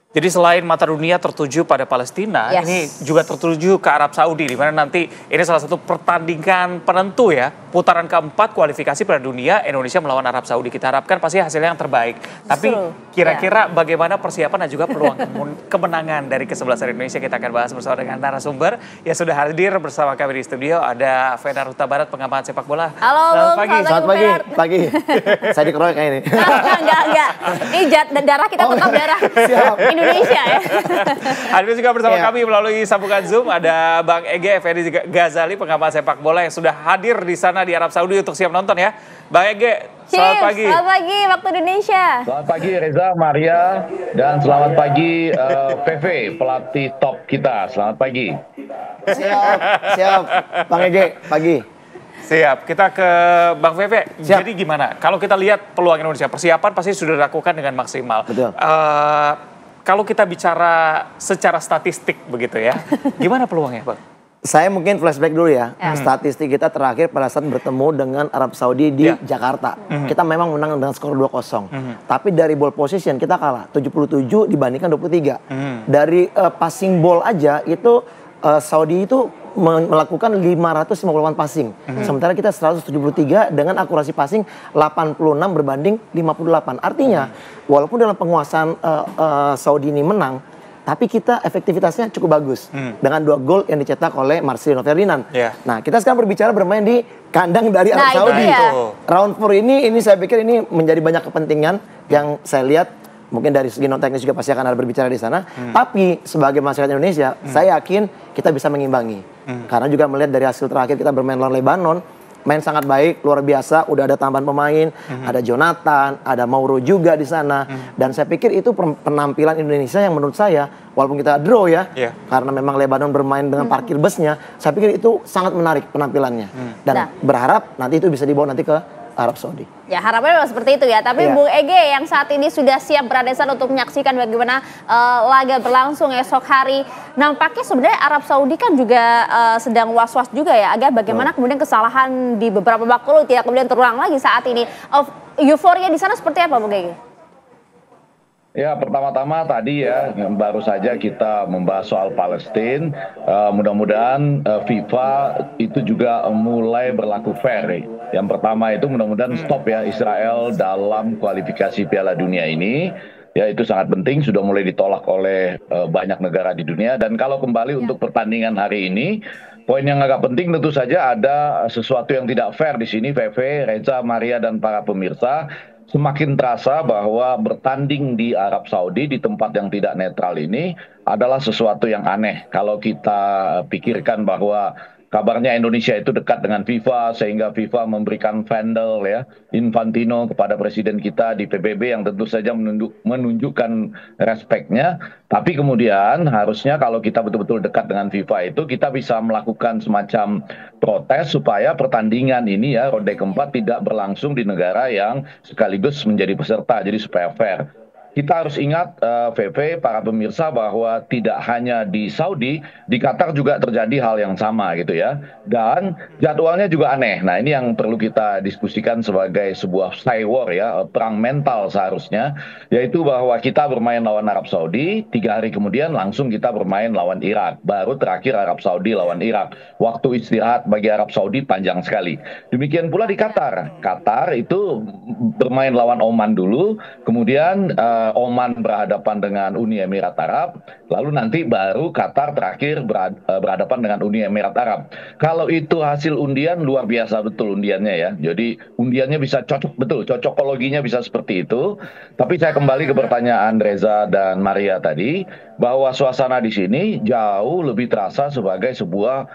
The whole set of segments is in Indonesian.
Jadi selain mata dunia tertuju pada Palestina, ini juga tertuju ke Arab Saudi, di mana nanti ini salah satu pertandingan penentu ya, putaran keempat kualifikasi Piala Dunia Indonesia melawan Arab Saudi. Kita harapkan pasti hasilnya yang terbaik. Tapi kira-kira bagaimana persiapan dan juga peluang kemenangan dari kesebelasan Indonesia, kita akan bahas bersama dengan narasumber yang sudah hadir bersama kami di studio. Ada Fenar Huta Barat, pengamat sepak bola. Halo, selamat pagi. Saya dikeroyok kayak ini. Enggak. Ini darah kita tetap darah Indonesia ya. Hadir juga bersama kami melalui sambungan Zoom ada Bang Ege Effendi Ghazali, pengamat sepak bola yang sudah hadir di sana di Arab Saudi untuk siap nonton ya. Bang Ege, selamat pagi. Selamat pagi waktu Indonesia. Selamat pagi Reza, Maria, dan selamat pagi PV, pelatih top kita. Selamat pagi. Siap. Bang Ege, pagi. Siap, kita ke Bang Veve. Jadi gimana? Kalau kita lihat peluang Indonesia, persiapan pasti sudah dilakukan dengan maksimal. Betul. Kalau kita bicara secara statistik begitu ya, gimana peluangnya Bang? Saya mungkin flashback dulu ya. Statistik kita terakhir pada saat bertemu dengan Arab Saudi di Jakarta. Kita memang menang dengan skor 2-0. Tapi dari ball position kita kalah 77 dibandingkan 23. Dari passing ball aja itu Saudi itu melakukan 558 passing. Sementara kita 173 dengan akurasi passing 86 berbanding 58. Artinya walaupun dalam penguasaan Saudi ini menang, tapi kita efektivitasnya cukup bagus. Dengan 2 gol yang dicetak oleh Marcelino Ferdinand. Nah, kita sekarang berbicara bermain di kandang dari Arab Saudi. Round 4 ini saya pikir ini menjadi banyak kepentingan yang saya lihat. Mungkin dari segi non teknis juga pasti akan ada berbicara di sana. Tapi sebagai masyarakat Indonesia, saya yakin kita bisa mengimbangi. Karena juga melihat dari hasil terakhir kita bermain lawan Lebanon, main sangat baik, luar biasa. Udah ada tambahan pemain, ada Jonathan, ada Mauro juga di sana. Dan saya pikir itu penampilan Indonesia yang menurut saya, walaupun kita draw ya, karena memang Lebanon bermain dengan parkir busnya, saya pikir itu sangat menarik penampilannya. Dan berharap nanti itu bisa dibawa nanti ke Arab Saudi. Ya harapannya memang seperti itu ya. Tapi Bung Ege yang saat ini sudah siap berada di sana untuk menyaksikan bagaimana laga berlangsung esok hari. Nampaknya sebenarnya Arab Saudi kan juga sedang was-was juga ya. Agar bagaimana kemudian kesalahan di beberapa babak kedua tidak kemudian terulang lagi saat ini. Euforia di sana seperti apa Bung Ege? Ya, pertama-tama tadi ya, baru saja kita membahas soal Palestina. Mudah-mudahan FIFA itu juga mulai berlaku fair. Yang pertama itu mudah-mudahan stop ya Israel dalam kualifikasi Piala Dunia ini. Ya, itu sangat penting, sudah mulai ditolak oleh banyak negara di dunia. Dan kalau kembali untuk pertandingan hari ini, poin yang agak penting tentu saja ada sesuatu yang tidak fair di sini, VV, Reza, Maria, dan para pemirsa. Semakin terasa bahwa bertanding di Arab Saudi di tempat yang tidak netral ini adalah sesuatu yang aneh. Kalau kita pikirkan bahwa kabarnya Indonesia itu dekat dengan FIFA sehingga FIFA memberikan vandal ya Infantino kepada presiden kita di PBB yang tentu saja menunjukkan respeknya. Tapi kemudian harusnya kalau kita betul-betul dekat dengan FIFA itu kita bisa melakukan semacam protes supaya pertandingan ini ya ronde keempat tidak berlangsung di negara yang sekaligus menjadi peserta, jadi supaya fair. Kita harus ingat VV, para pemirsa, bahwa tidak hanya di Saudi, di Qatar juga terjadi hal yang sama gitu ya. Dan jadwalnya juga aneh. Nah, ini yang perlu kita diskusikan sebagai sebuah sky war ya, perang mental seharusnya. Yaitu bahwa kita bermain lawan Arab Saudi, 3 hari kemudian langsung kita bermain lawan Irak. Baru terakhir Arab Saudi lawan Irak. Waktu istirahat bagi Arab Saudi panjang sekali. Demikian pula di Qatar. Qatar itu bermain lawan Oman dulu, kemudian Oman berhadapan dengan Uni Emirat Arab, lalu nanti baru Qatar terakhir berhadapan dengan Uni Emirat Arab. Kalau itu hasil undian, luar biasa betul undiannya ya. Jadi undiannya bisa cocok betul, cocokologinya bisa seperti itu. Tapi saya kembali ke pertanyaan Reza dan Maria tadi, bahwa suasana di sini jauh lebih terasa sebagai sebuah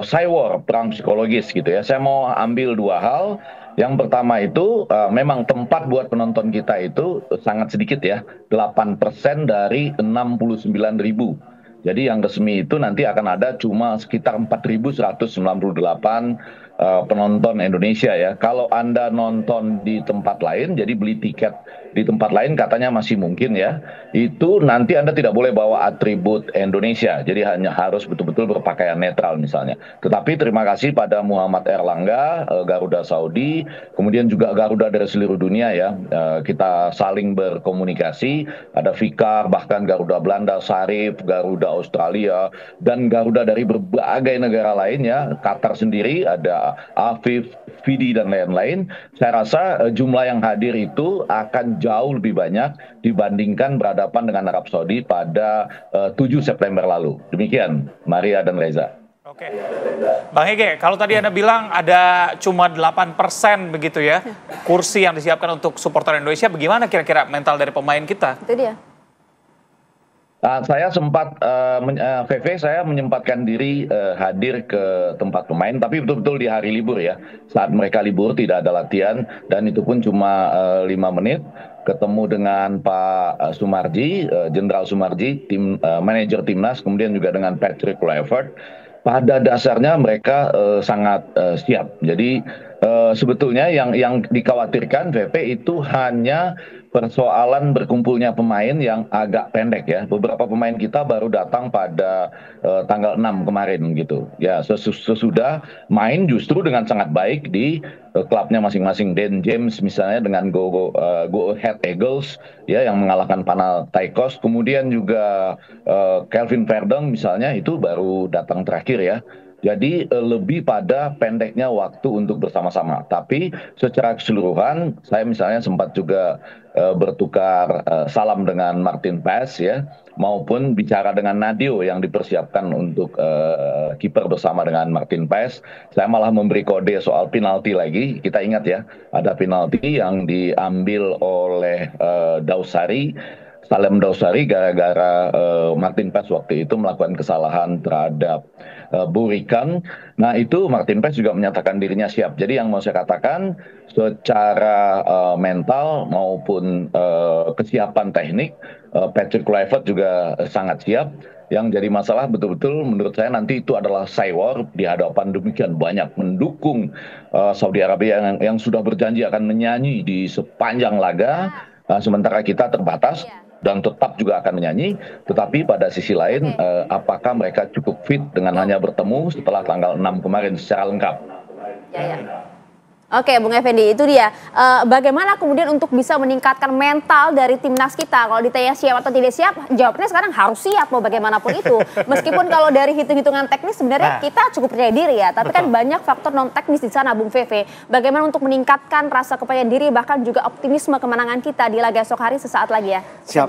cywar, perang psikologis gitu ya. Saya mau ambil 2 hal. Yang pertama itu memang tempat buat penonton kita itu sangat sedikit ya, 8% dari 69.000. Jadi yang resmi itu nanti akan ada cuma sekitar 4.198 penonton Indonesia ya. Kalau Anda nonton di tempat lain, jadi beli tiket di tempat lain katanya masih mungkin ya, itu nanti Anda tidak boleh bawa atribut Indonesia, jadi hanya harus betul-betul berpakaian netral misalnya. Tetapi terima kasih pada Muhammad Erlangga, Garuda Saudi, kemudian juga Garuda dari seluruh dunia ya, kita saling berkomunikasi, ada Fikar, bahkan Garuda Belanda, Sarif, Garuda Australia, dan Garuda dari berbagai negara lain ya, Qatar sendiri, ada Afif, Vidi, dan lain-lain. Saya rasa jumlah yang hadir itu akan jauh lebih banyak dibandingkan berhadapan dengan Arab Saudi pada 7 September lalu. Demikian, Maria dan Reza. Oke, Bang Ege, kalau tadi Anda bilang ada cuma 8% begitu ya, kursi yang disiapkan untuk supporter Indonesia, bagaimana kira-kira mental dari pemain kita? Itu dia. Saya sempat, VV saya menyempatkan diri hadir ke tempat pemain, tapi betul-betul di hari libur ya. Saat mereka libur tidak ada latihan, dan itu pun cuma 5 menit. Ketemu dengan Pak Sumarji, Jenderal Sumarji, manajer timnas, kemudian juga dengan Patrick Kluivert. Pada dasarnya mereka sangat siap. Jadi sebetulnya yang dikhawatirkan VP itu hanya persoalan berkumpulnya pemain yang agak pendek ya. Beberapa pemain kita baru datang pada tanggal 6 kemarin gitu. Ya, sesudah main justru dengan sangat baik di klubnya masing-masing. Dan James misalnya dengan Go Ahead Eagles ya, yang mengalahkan Panathinaikos. Kemudian juga Kelvin Verdong misalnya itu baru datang terakhir ya. Jadi lebih pada pendeknya waktu untuk bersama-sama. Tapi secara keseluruhan saya misalnya sempat juga bertukar salam dengan Martin Paes ya, maupun bicara dengan Nadio yang dipersiapkan untuk kiper bersama dengan Martin Paes. Saya malah memberi kode soal penalti lagi. Kita ingat ya, ada penalti yang diambil oleh Salem Dausari gara-gara Martin Paes waktu itu melakukan kesalahan terhadap Burikan. Nah itu Martin Paes juga menyatakan dirinya siap. Jadi yang mau saya katakan secara mental maupun kesiapan teknik, Patrick Kluivert juga sangat siap. Yang jadi masalah betul-betul menurut saya nanti itu adalah Saywar di hadapan demikian banyak mendukung Saudi Arabia yang sudah berjanji akan menyanyi di sepanjang laga, sementara kita terbatas. Dan tetap juga akan menyanyi, tetapi pada sisi lain apakah mereka cukup fit dengan hanya bertemu setelah tanggal 6 kemarin secara lengkap? Ya. Oke, Bung Effendi, itu dia. Bagaimana kemudian untuk bisa meningkatkan mental dari timnas kita? Kalau ditanya siap atau tidak siap, jawabnya sekarang harus siap mau bagaimanapun itu. Meskipun kalau dari hitung-hitungan teknis sebenarnya kita cukup percaya diri ya, tapi kan banyak faktor non teknis di sana, Bung VV. Bagaimana untuk meningkatkan rasa kepercayaan diri bahkan juga optimisme kemenangan kita di laga esok hari sesaat lagi ya? Siap.